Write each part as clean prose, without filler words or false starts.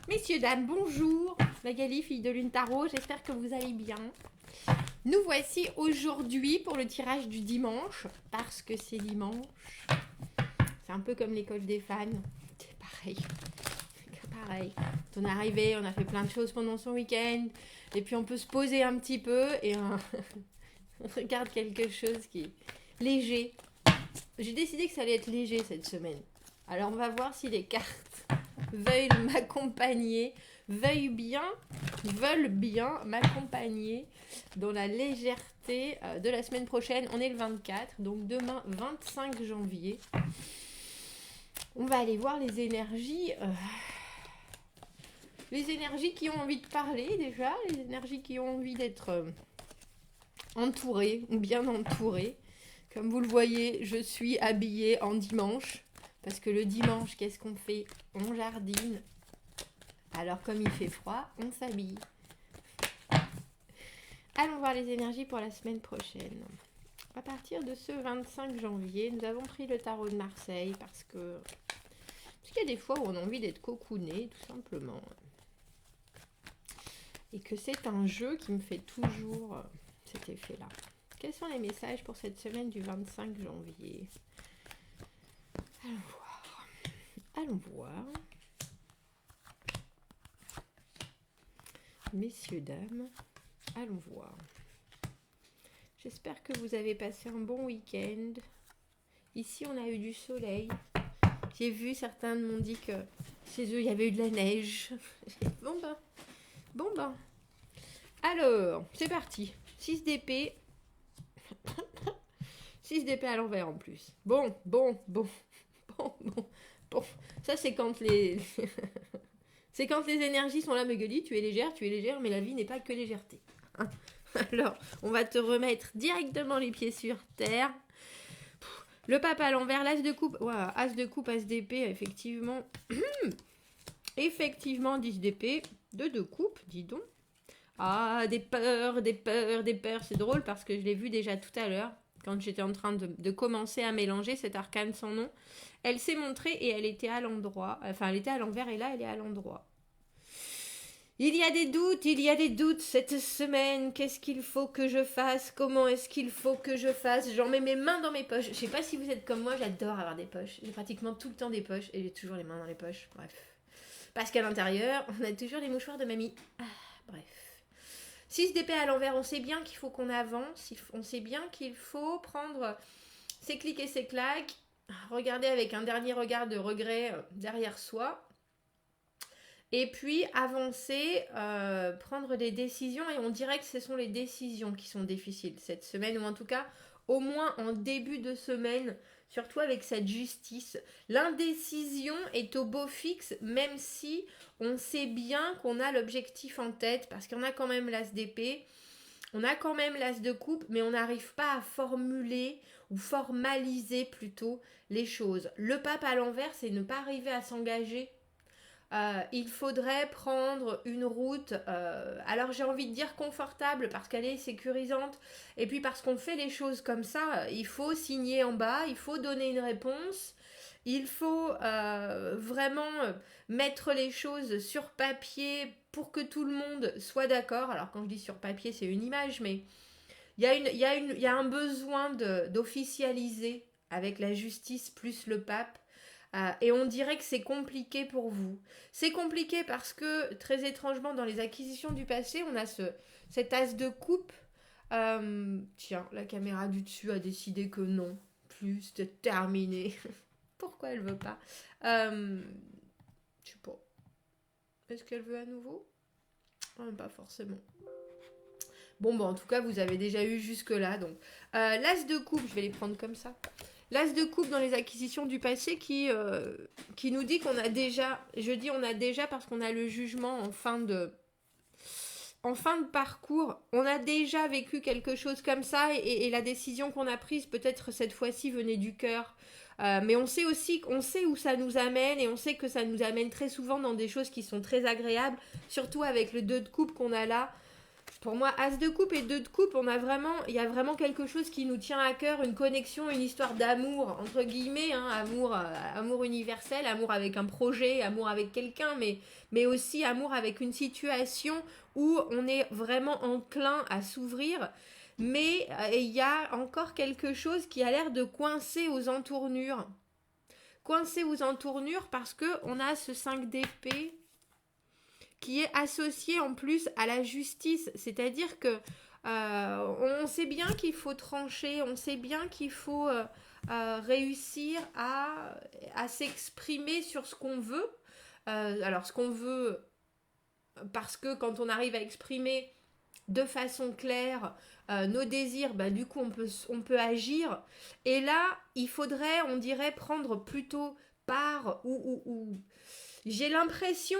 Messieurs, dames, bonjour. Magali, fille de Lune Tarot, j'espère que vous allez bien. Nous voici aujourd'hui pour le tirage du dimanche, parce que c'est dimanche. C'est un peu comme l'école des fans. C'est pareil. Pareil. On est arrivé, on a fait plein de choses pendant son week-end, et puis on peut se poser un petit peu, et on regarde quelque chose qui est léger. J'ai décidé que ça allait être léger cette semaine. Alors on va voir si les cartes veulent m'accompagner, veulent bien m'accompagner dans la légèreté de la semaine prochaine. On est le 24, donc demain 25 janvier. On va aller voir les énergies qui ont envie de parler déjà, les énergies qui ont envie d'être entourées ou bien entourées. Comme vous le voyez, je suis habillée en dimanche. Parce que le dimanche, qu'est-ce qu'on fait? On jardine. Alors comme il fait froid, on s'habille. Allons voir les énergies pour la semaine prochaine. À partir de ce 25 janvier, nous avons pris le tarot de Marseille parce qu'il y a des fois où on a envie d'être cocooné, tout simplement. Et que c'est un jeu qui me fait toujours cet effet-là. Quels sont les messages pour cette semaine du 25 janvier? Allons voir. Messieurs, dames, allons voir. J'espère que vous avez passé un bon week-end. Ici, on a eu du soleil. J'ai vu, certains m'ont dit que chez eux, il y avait eu de la neige. Bon ben. Alors, c'est parti. 6 d'épée. 6 d'épée à l'envers en plus. Bon. Ça, c'est quand les... c'est quand les énergies sont là, Magali, tu es légère, mais la vie n'est pas que légèreté. Alors, on va te remettre directement les pieds sur terre. Le pape à l'envers, l'as de coupe, wow, as de coupe, as d'épée, effectivement. Effectivement, 10 d'épée, 2 de coupe, dis donc. Ah, des peurs, c'est drôle parce que je l'ai vu déjà tout à l'heure, quand j'étais en train de commencer à mélanger cet arcane sans nom. Elle s'est montrée et elle était à l'endroit, enfin elle était à l'envers et là elle est à l'endroit. Il y a des doutes cette semaine. Qu'est-ce qu'il faut que je fasse? Comment est-ce qu'il faut que je fasse? J'en mets mes mains dans mes poches. Je sais pas si vous êtes comme moi, j'adore avoir des poches. J'ai pratiquement tout le temps des poches et j'ai toujours les mains dans les poches. Bref. Parce qu'à l'intérieur, on a toujours les mouchoirs de mamie. Bref. 6 d'épée à l'envers, on sait bien qu'il faut qu'on avance. On sait bien qu'il faut prendre ses clics et ses claques. Regarder avec un dernier regard de regret derrière soi. Et puis avancer, prendre des décisions. Et on dirait que ce sont les décisions qui sont difficiles cette semaine. Ou en tout cas, au moins en début de semaine. Surtout avec cette justice. L'indécision est au beau fixe. Même si on sait bien qu'on a l'objectif en tête. Parce qu'on a quand même l'as d'épée. On a quand même l'as de coupe. Mais on n'arrive pas à formuler ou formaliser plutôt les choses. Le pape à l'envers, c'est ne pas arriver à s'engager. Il faudrait prendre une route, alors j'ai envie de dire confortable parce qu'elle est sécurisante, et puis parce qu'on fait les choses comme ça, il faut signer en bas, il faut donner une réponse, il faut vraiment mettre les choses sur papier pour que tout le monde soit d'accord. Alors quand je dis sur papier, c'est une image, mais il y a un besoin d'officialiser avec la justice plus le pape. Et on dirait que c'est compliqué pour vous. C'est compliqué parce que, très étrangement, dans les acquisitions du passé, on a cet as de coupe. Tiens, la caméra du dessus a décidé que non. Plus, c'était terminé. Pourquoi elle veut pas? Je sais pas. Est-ce qu'elle veut à nouveau? Pas forcément. Bon, en tout cas, vous avez déjà eu jusque-là. Donc, l'as de coupe, je vais les prendre comme ça. L'as de coupe dans les acquisitions du passé qui nous dit qu'on a déjà, je dis on a déjà parce qu'on a le jugement en fin de parcours, on a déjà vécu quelque chose comme ça et la décision qu'on a prise peut-être cette fois-ci venait du cœur. Mais on sait aussi, on sait où ça nous amène et on sait que ça nous amène très souvent dans des choses qui sont très agréables, surtout avec le 2 de coupe qu'on a là. Pour moi, As de coupe et 2 de coupe, il y a vraiment quelque chose qui nous tient à cœur, une connexion, une histoire d'amour, entre guillemets, hein, amour universel, amour avec un projet, amour avec quelqu'un, mais aussi amour avec une situation où on est vraiment enclin à s'ouvrir. Mais il y a encore quelque chose qui a l'air de coincer aux entournures. Coincé aux entournures parce que on a ce 5 d'épée qui est associé en plus à la justice. C'est-à-dire que on sait bien qu'il faut trancher, on sait bien qu'il faut réussir à s'exprimer sur ce qu'on veut. Alors ce qu'on veut, parce que quand on arrive à exprimer de façon claire nos désirs, bah, du coup on peut agir. Et là, il faudrait, on dirait, prendre plutôt part ou j'ai l'impression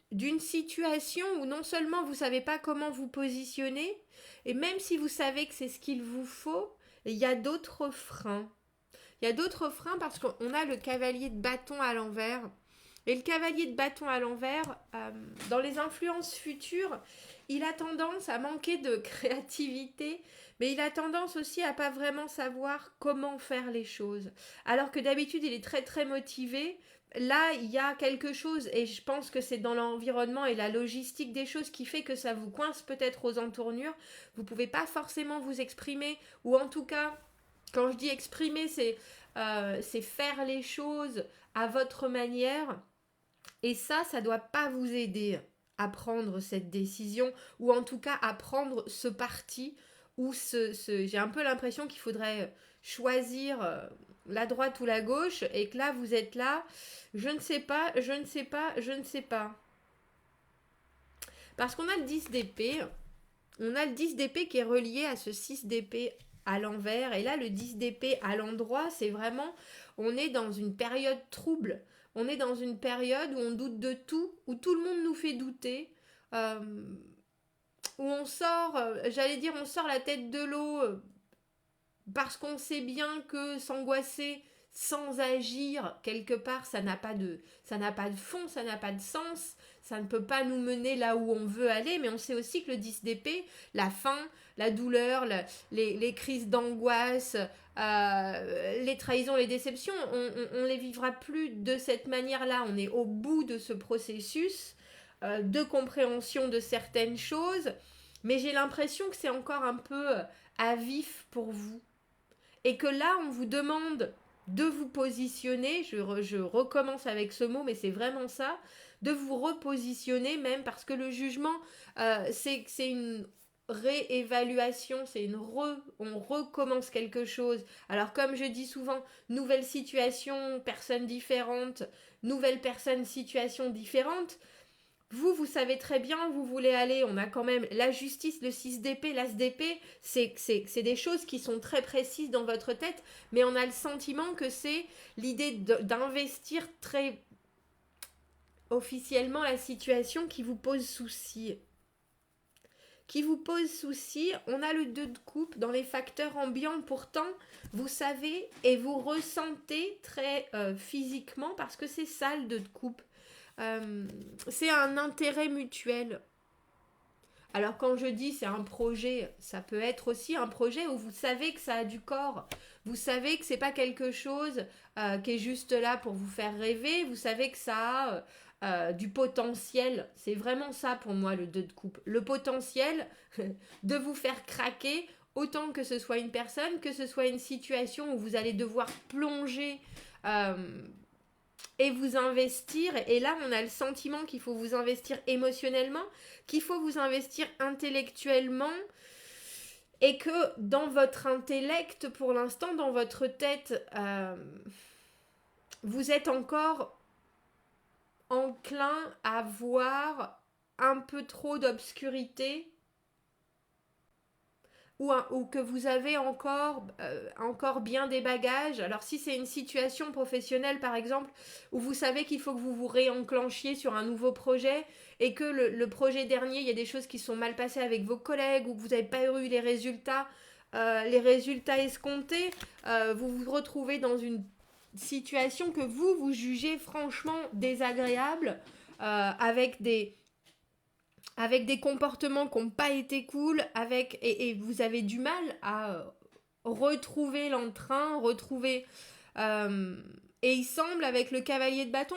d'une situation où non seulement vous savez pas comment vous positionner, et même si vous savez que c'est ce qu'il vous faut, il y a d'autres freins. Il y a d'autres freins parce qu'on a le cavalier de bâton à l'envers. Et le cavalier de bâton à l'envers, dans les influences futures, il a tendance à manquer de créativité, mais il a tendance aussi à pas vraiment savoir comment faire les choses. Alors que d'habitude, il est très très motivé. Là, il y a quelque chose, et je pense que c'est dans l'environnement et la logistique des choses qui fait que ça vous coince peut-être aux entournures. Vous ne pouvez pas forcément vous exprimer, ou en tout cas, quand je dis exprimer, c'est faire les choses à votre manière. Et ça ne doit pas vous aider à prendre cette décision, ou en tout cas à prendre ce parti, ou j'ai un peu l'impression qu'il faudrait choisir la droite ou la gauche, et que là, vous êtes là, je ne sais pas, je ne sais pas, je ne sais pas. Parce qu'on a le 10 d'épée, on a le 10 d'épée qui est relié à ce 6 d'épée à l'envers, et là, le 10 d'épée à l'endroit, c'est vraiment, on est dans une période trouble. On est dans une période où on doute de tout, où tout le monde nous fait douter, où on sort, on sort la tête de l'eau parce qu'on sait bien que s'angoisser sans agir, quelque part, ça n'a pas de fond, ça n'a pas de sens, ça ne peut pas nous mener là où on veut aller, mais on sait aussi que le 10 d'épée, la faim, la douleur, les crises d'angoisse, les trahisons, les déceptions, on les vivra plus de cette manière-là. On est au bout de ce processus de compréhension de certaines choses, mais j'ai l'impression que c'est encore un peu à vif pour vous. Et que là, on vous demande de vous positionner, je recommence avec ce mot, mais c'est vraiment ça, de vous repositionner même, parce que le jugement, c'est une réévaluation, on recommence quelque chose. Alors comme je dis souvent, nouvelle situation, personne différente, nouvelle personne, situation différente. Vous savez très bien où vous voulez aller. On a quand même la justice, le 6 d'épée, l'as d'épée. C'est des choses qui sont très précises dans votre tête, mais on a le sentiment que c'est l'idée d'investir très officiellement la situation qui vous pose souci. On a le 2 de coupe dans les facteurs ambiants. Pourtant, vous savez et vous ressentez très physiquement, parce que c'est ça le 2 de coupe. C'est un intérêt mutuel. Alors quand je dis c'est un projet, ça peut être aussi un projet où vous savez que ça a du corps. Vous savez que c'est pas quelque chose qui est juste là pour vous faire rêver. Vous savez que ça a du potentiel. C'est vraiment ça pour moi le 2 de coupe. Le potentiel de vous faire craquer, autant que ce soit une personne, que ce soit une situation où vous allez devoir plonger et vous investir. Et là, on a le sentiment qu'il faut vous investir émotionnellement, qu'il faut vous investir intellectuellement, et que dans votre intellect, pour l'instant, dans votre tête, vous êtes encore enclin à voir un peu trop d'obscurité, ou que vous avez encore bien des bagages. Alors si c'est une situation professionnelle par exemple, où vous savez qu'il faut que vous vous réenclenchiez sur un nouveau projet, et que le projet dernier, il y a des choses qui sont mal passées avec vos collègues, ou que vous n'avez pas eu les résultats escomptés, vous vous retrouvez dans une situation que vous jugez franchement désagréable, avec avec des comportements qui n'ont pas été cool, et vous avez du mal à retrouver l'entrain, retrouver... et il semble, avec le cavalier de bâton,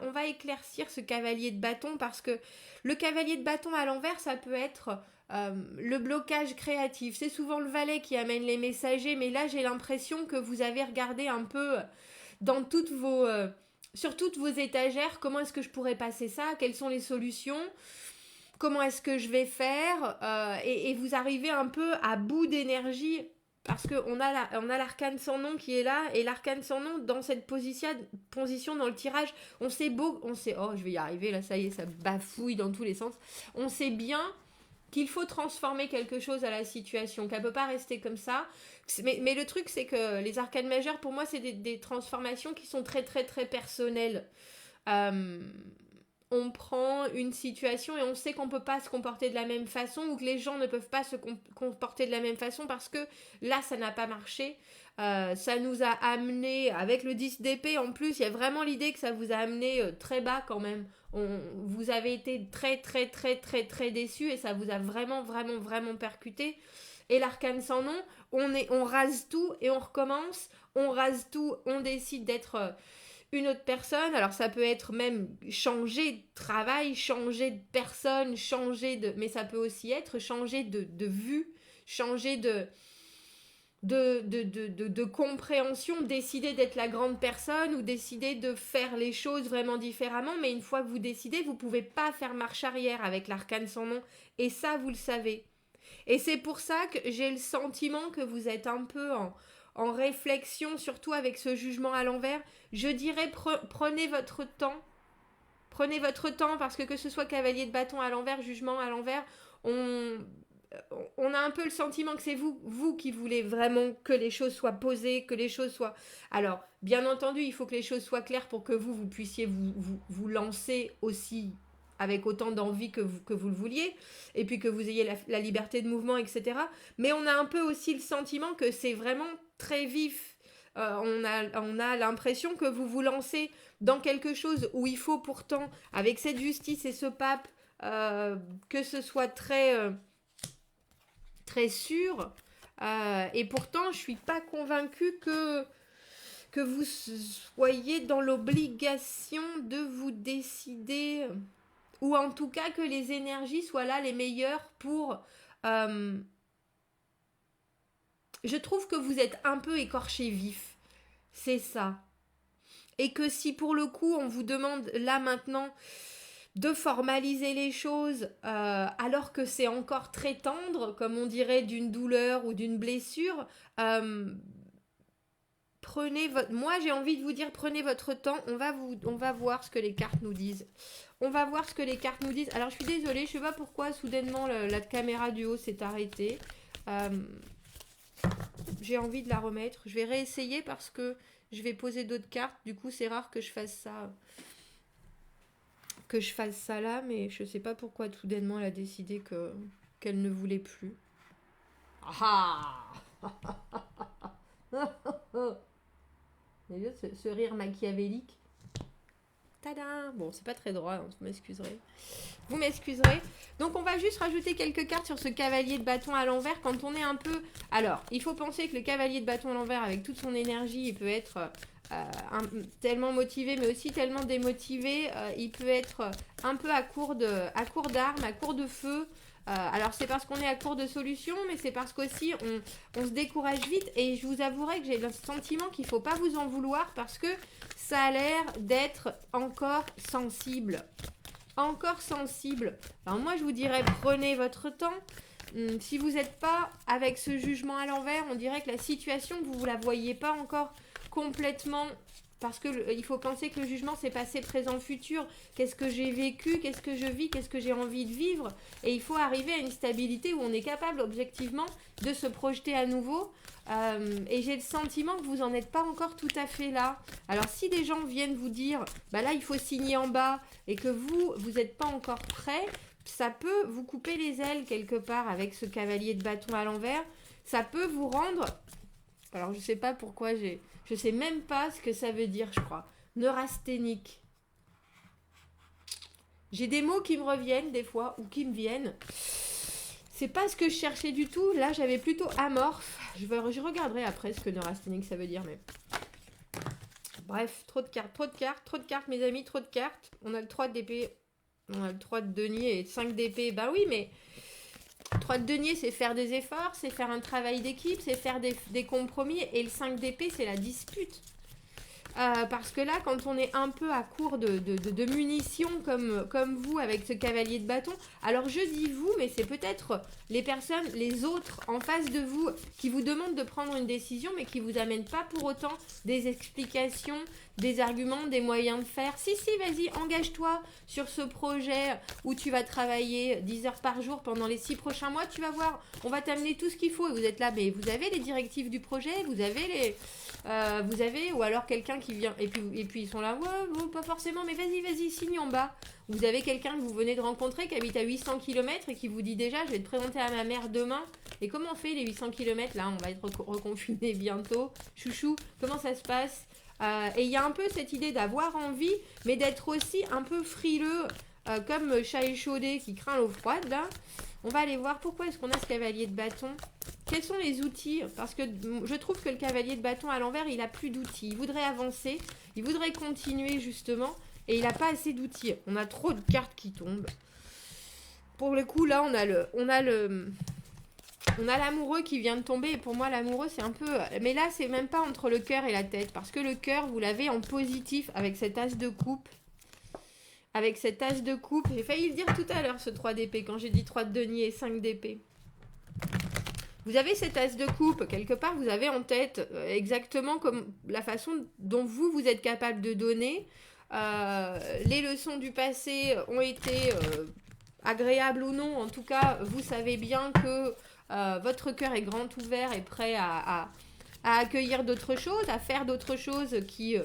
on va éclaircir ce cavalier de bâton, parce que le cavalier de bâton à l'envers, ça peut être le blocage créatif. C'est souvent le valet qui amène les messagers, mais là j'ai l'impression que vous avez regardé un peu dans sur toutes vos étagères, comment est-ce que je pourrais passer ça, quelles sont les solutions, comment est-ce que je vais faire, et vous arrivez un peu à bout d'énergie, parce qu'on a l'arcane sans nom qui est là, et l'arcane sans nom dans cette position dans le tirage, oh je vais y arriver, là ça y est, ça bafouille dans tous les sens, on sait bien qu'il faut transformer quelque chose à la situation, qu'elle ne peut pas rester comme ça. Mais le truc, c'est que les arcanes majeures, pour moi, c'est des transformations qui sont très, très, très personnelles. On prend une situation et on sait qu'on ne peut pas se comporter de la même façon, ou que les gens ne peuvent pas se comporter de la même façon, parce que là, ça n'a pas marché. Ça nous a amené, avec le 10 d'épée en plus, il y a vraiment l'idée que ça vous a amené très bas quand même. Vous avez été très très très très très déçus, et ça vous a vraiment vraiment vraiment percuté. Et l'arcane sans nom, on rase tout et on recommence, on rase tout, on décide d'être une autre personne. Alors ça peut être même changer de travail, changer de personne, mais ça peut aussi être changer de vue, changer de compréhension, décider d'être la grande personne, ou décider de faire les choses vraiment différemment. Mais une fois que vous décidez, vous ne pouvez pas faire marche arrière avec l'arcane sans nom, et ça vous le savez. Et c'est pour ça que j'ai le sentiment que vous êtes un peu en réflexion, surtout avec ce jugement à l'envers. Je dirais prenez votre temps. Prenez votre temps, parce que ce soit cavalier de bâton à l'envers, jugement à l'envers, on a un peu le sentiment que c'est vous qui voulez vraiment que les choses soient posées, que les choses soient... Alors, bien entendu, il faut que les choses soient claires pour que vous puissiez vous lancer aussi avec autant d'envie que vous le vouliez, et puis que vous ayez la liberté de mouvement, etc. Mais on a un peu aussi le sentiment que c'est vraiment très vif. On a l'impression que vous vous lancez dans quelque chose où il faut pourtant, avec cette justice et ce pape, que ce soit très sûr, et pourtant je suis pas convaincue que vous soyez dans l'obligation de vous décider, ou en tout cas que les énergies soient là les meilleures pour... je trouve que vous êtes un peu écorché vif, c'est ça. Et que si pour le coup on vous demande là maintenant de formaliser les choses, alors que c'est encore très tendre, comme on dirait, d'une douleur ou d'une blessure, moi j'ai envie de vous dire, prenez votre temps, on va voir ce que les cartes nous disent. On va voir ce que les cartes nous disent. Alors je suis désolée, je sais pas pourquoi soudainement la caméra du haut s'est arrêtée. J'ai envie de la remettre. Je vais réessayer, parce que je vais poser d'autres cartes. Du coup c'est rare que je fasse ça. Là, mais je sais pas pourquoi soudainement elle a décidé qu'elle ne voulait plus. Ah. Ce rire machiavélique. Tada. Bon, c'est pas très drôle, hein, vous m'excuserez. Donc on va juste rajouter quelques cartes sur ce cavalier de bâton à l'envers quand on est un peu... Alors, il faut penser que le cavalier de bâton à l'envers, avec toute son énergie, il peut être tellement motivé, mais aussi tellement démotivé. Il peut être un peu à court d'armes, à court de feu. Alors c'est parce qu'on est à court de solutions, mais c'est parce qu'aussi on se décourage vite. Et je vous avouerai que j'ai le sentiment qu'il ne faut pas vous en vouloir, parce que ça a l'air d'être encore sensible. Encore sensible. Alors moi je vous dirais, prenez votre temps. Si vous n'êtes pas avec ce jugement à l'envers, on dirait que la situation, vous ne la voyez pas encore complètement, parce que il faut penser que le jugement, c'est passé, présent, futur. Qu'est-ce que j'ai vécu, qu'est-ce que je vis, qu'est-ce que j'ai envie de vivre, et il faut arriver à une stabilité où on est capable objectivement de se projeter à nouveau, et j'ai le sentiment que vous n'en êtes pas encore tout à fait là. Alors si des gens viennent vous dire, bah là il faut signer en bas, et que vous n'êtes pas encore prêt, ça peut vous couper les ailes quelque part avec ce cavalier de bâton à l'envers. Ça peut vous rendre... Alors, je sais pas pourquoi je sais même pas ce que ça veut dire, je crois. Neurasthénique. J'ai des mots qui me reviennent des fois, ou qui me viennent. C'est pas ce que je cherchais du tout. Là, j'avais plutôt amorphe. Je regarderai après ce que neurasthénique ça veut dire, mais... Bref, trop de cartes, mes amis, trop de cartes. On a le 3 d'épée, on a le 3 de denier et 5 d'épée. Bah oui, mais 3 de denier, c'est faire des efforts, c'est faire un travail d'équipe, c'est faire des compromis. Et le 5 d'épée, c'est la dispute. Parce que là, quand on est un peu à court de munitions comme vous avec ce cavalier de bâton, alors je dis vous, mais c'est peut-être les personnes, les autres en face de vous qui vous demandent de prendre une décision, mais qui vous amènent pas pour autant des explications, des arguments, des moyens de faire. Si, vas-y, engage-toi sur ce projet où tu vas travailler 10 heures par jour pendant les 6 prochains mois, tu vas voir, on va t'amener tout ce qu'il faut. Et vous êtes là, mais vous avez les directives du projet, vous avez ou alors quelqu'un qui vient, et puis ils sont là, ouais, pas forcément, mais vas-y, signe en bas. Vous avez quelqu'un que vous venez de rencontrer qui habite à 800 km et qui vous dit déjà, je vais te présenter à ma mère demain. Et comment on fait les 800 km là? On va être reconfiné bientôt. Chouchou, comment ça se passe? Et il y a un peu cette idée d'avoir envie, mais d'être aussi un peu frileux, comme chat échaudé qui craint l'eau froide là. On va aller voir pourquoi est-ce qu'on a ce cavalier de bâton. Quels sont les outils? Parce que je trouve que le cavalier de bâton à l'envers, il a plus d'outils. Il voudrait avancer, il voudrait continuer justement, et il n'a pas assez d'outils. On a trop de cartes qui tombent. Pour le coup, là, on a l'amoureux qui vient de tomber, et pour moi, l'amoureux, c'est un peu... Mais là, c'est même pas entre le cœur et la tête, parce que le cœur, vous l'avez en positif avec cet as de coupe. Avec cet as de coupe, j'ai failli le dire tout à l'heure, ce 3 d'épée, quand j'ai dit 3 de denier et 5 d'épée. Vous avez cet as de coupe, quelque part, vous avez en tête exactement comme la façon dont vous êtes capable de donner. Les leçons du passé ont été agréables ou non. En tout cas, vous savez bien que votre cœur est grand ouvert et prêt à accueillir d'autres choses, à faire d'autres choses qui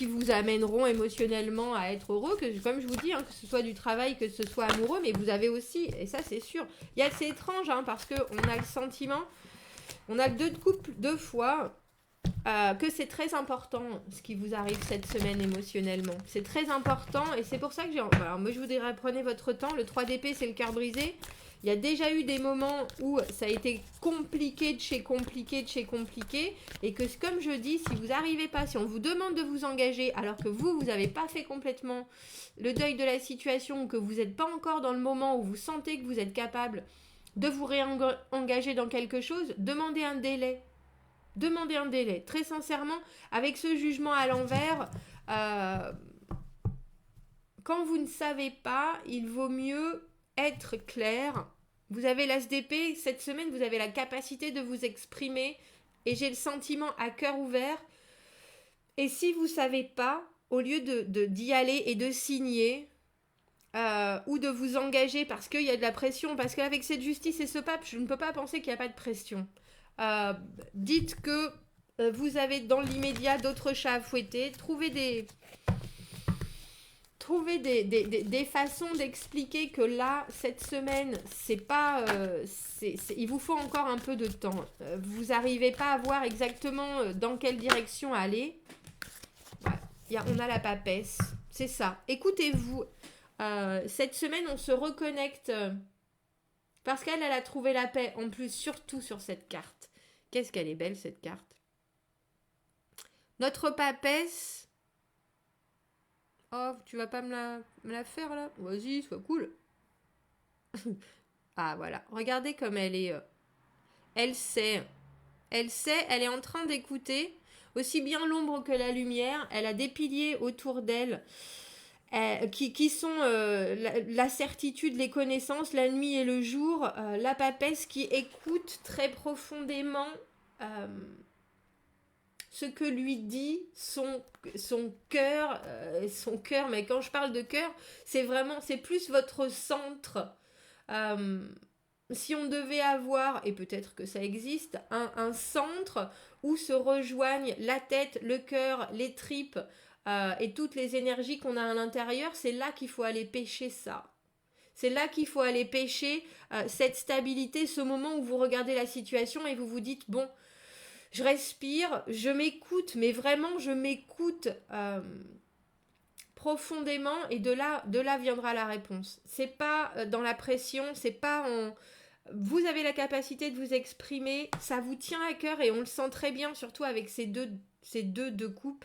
vous amèneront émotionnellement à être heureux, que, comme je vous dis, que ce soit du travail, que ce soit amoureux, mais vous avez aussi, et ça c'est sûr, c'est étrange, parce qu'on a le sentiment, on a le 2 de coupe 2 fois, que c'est très important ce qui vous arrive cette semaine émotionnellement. C'est très important, et c'est pour ça que alors moi je vous dirais, prenez votre temps. Le 3 d'épée, c'est le cœur brisé. Il y a déjà eu des moments où ça a été compliqué de chez compliqué, et que comme je dis, si vous n'arrivez pas, si on vous demande de vous engager, alors que vous n'avez pas fait complètement le deuil de la situation, ou que vous n'êtes pas encore dans le moment où vous sentez que vous êtes capable de vous réengager dans quelque chose, demandez un délai. Demandez un délai. Très sincèrement, avec ce jugement à l'envers, quand vous ne savez pas, il vaut mieux être clair. Vous avez l'as d'épée, cette semaine, vous avez la capacité de vous exprimer, et j'ai le sentiment à cœur ouvert. Et si vous ne savez pas, au lieu d'y aller et de signer, ou de vous engager parce qu'il y a de la pression, parce qu'avec cette justice et ce pape, je ne peux pas penser qu'il n'y a pas de pression. Dites que vous avez dans l'immédiat d'autres chats à fouetter, trouvez des façons d'expliquer que là, cette semaine, c'est pas, il vous faut encore un peu de temps. Vous n'arrivez pas à voir exactement dans quelle direction aller. Ouais. On a la papesse, c'est ça. Écoutez-vous, cette semaine, on se reconnecte parce qu'elle a trouvé la paix, en plus, surtout sur cette carte. Qu'est-ce qu'elle est belle, cette carte. Notre papesse... Oh, tu vas pas me la faire, là? Vas-y, sois cool. Ah, voilà. Regardez comme elle est... Elle sait, elle est en train d'écouter aussi bien l'ombre que la lumière. Elle a des piliers autour d'elle qui sont la certitude, les connaissances, la nuit et le jour. La papesse qui écoute très profondément ce que lui dit son cœur, mais quand je parle de cœur, c'est plus votre centre. Si on devait avoir, et peut-être que ça existe, un centre où se rejoignent la tête, le cœur, les tripes et toutes les énergies qu'on a à l'intérieur, c'est là qu'il faut aller pêcher ça. C'est là qu'il faut aller pêcher cette stabilité, ce moment où vous regardez la situation et vous vous dites, bon, je respire, je m'écoute, mais vraiment je m'écoute profondément et de là viendra la réponse. C'est pas dans la pression, c'est pas en... Vous avez la capacité de vous exprimer, ça vous tient à cœur et on le sent très bien, surtout avec ces deux coupes.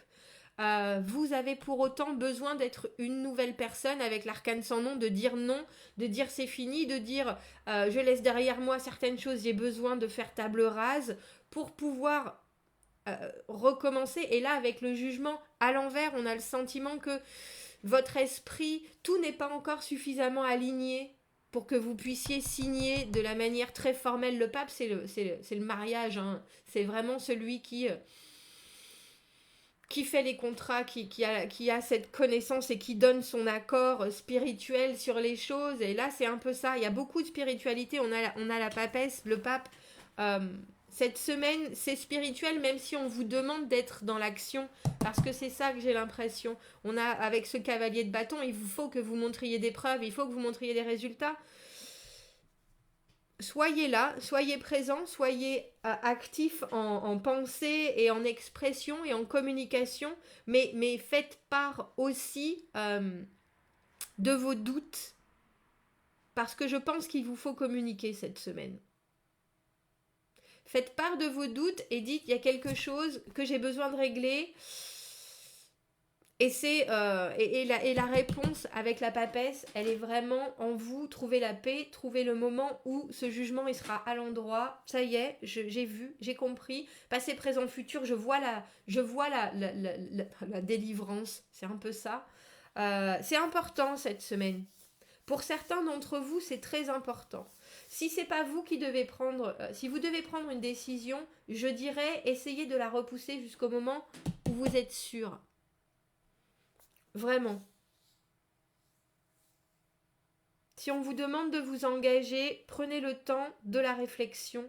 Vous avez pour autant besoin d'être une nouvelle personne avec l'arcane sans nom, de dire non, de dire c'est fini, de dire je laisse derrière moi certaines choses, j'ai besoin de faire table rase pour pouvoir recommencer. Et là, avec le jugement à l'envers, on a le sentiment que votre esprit, tout n'est pas encore suffisamment aligné pour que vous puissiez signer de la manière très formelle. Le pape, c'est le mariage, hein. C'est vraiment celui qui fait les contrats, qui a cette connaissance et qui donne son accord spirituel sur les choses. Et là, c'est un peu ça. Il y a beaucoup de spiritualité. On a la papesse, le pape. Cette semaine, c'est spirituel, même si on vous demande d'être dans l'action. Parce que c'est ça que j'ai l'impression. Avec ce cavalier de bâton, il faut que vous montriez des preuves, il faut que vous montriez des résultats. Soyez là, soyez présents, soyez actifs en pensée et en expression et en communication, mais faites part aussi de vos doutes, parce que je pense qu'il vous faut communiquer cette semaine. Faites part de vos doutes et dites, il y a quelque chose que j'ai besoin de régler. Et la réponse avec la papesse, elle est vraiment en vous. Trouvez la paix, trouvez le moment où ce jugement il sera à l'endroit. Ça y est, j'ai vu, j'ai compris. Passé, présent, futur, je vois la délivrance. C'est un peu ça. C'est important cette semaine. Pour certains d'entre vous, c'est très important. Si c'est pas vous qui devez prendre, si vous devez prendre une décision, je dirais essayez de la repousser jusqu'au moment où vous êtes sûr. Vraiment. Si on vous demande de vous engager, prenez le temps de la réflexion.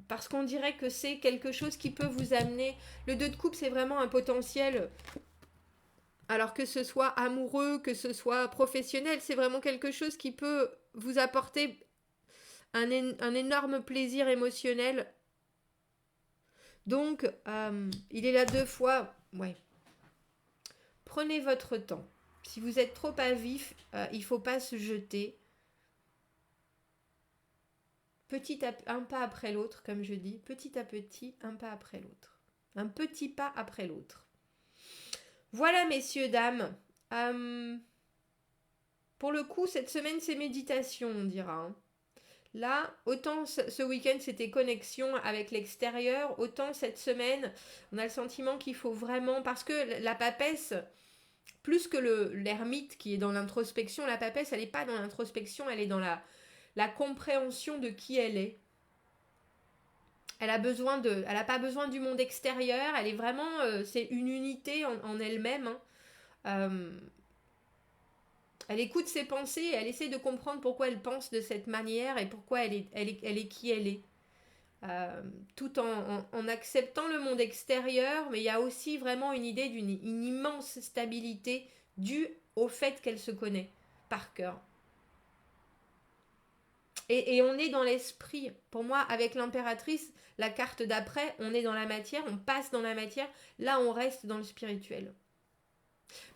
Parce qu'on dirait que c'est quelque chose qui peut vous amener... Le 2 de coupe, c'est vraiment un potentiel. Alors que ce soit amoureux, que ce soit professionnel, c'est vraiment quelque chose qui peut vous apporter un énorme plaisir émotionnel. Donc, il est là 2 fois... Ouais. Prenez votre temps. Si vous êtes trop à vif, il ne faut pas se jeter. Un pas après l'autre, comme je dis. Petit à petit, un pas après l'autre. Un petit pas après l'autre. Voilà, messieurs, dames. Pour le coup, cette semaine, c'est méditation, on dira. Hein. Là, autant ce week-end, c'était connexion avec l'extérieur, autant cette semaine, on a le sentiment qu'il faut vraiment... Parce que la papesse... Plus que l'ermite qui est dans l'introspection, la papesse, elle n'est pas dans l'introspection, elle est dans la compréhension de qui elle est. Elle n'a pas besoin du monde extérieur, elle est vraiment, c'est une unité en elle-même. Hein. Elle écoute ses pensées, elle essaie de comprendre pourquoi elle pense de cette manière et pourquoi elle est qui elle est. Tout en acceptant le monde extérieur, mais il y a aussi vraiment une idée d'une immense stabilité due au fait qu'elle se connaît par cœur. Et on est dans l'esprit. Pour moi, avec l'impératrice, la carte d'après, on est dans la matière, on passe dans la matière. Là, on reste dans le spirituel.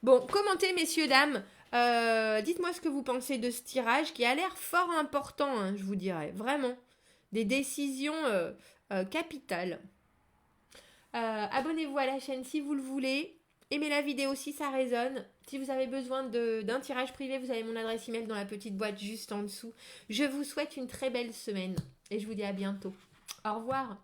Bon, commentez, messieurs, dames. Dites-moi ce que vous pensez de ce tirage qui a l'air fort important, hein, je vous dirais. Vraiment. Des décisions capitales. Abonnez-vous à la chaîne si vous le voulez. Aimez la vidéo si ça résonne. Si vous avez besoin d'un tirage privé, vous avez mon adresse email dans la petite boîte juste en dessous. Je vous souhaite une très belle semaine et je vous dis à bientôt. Au revoir.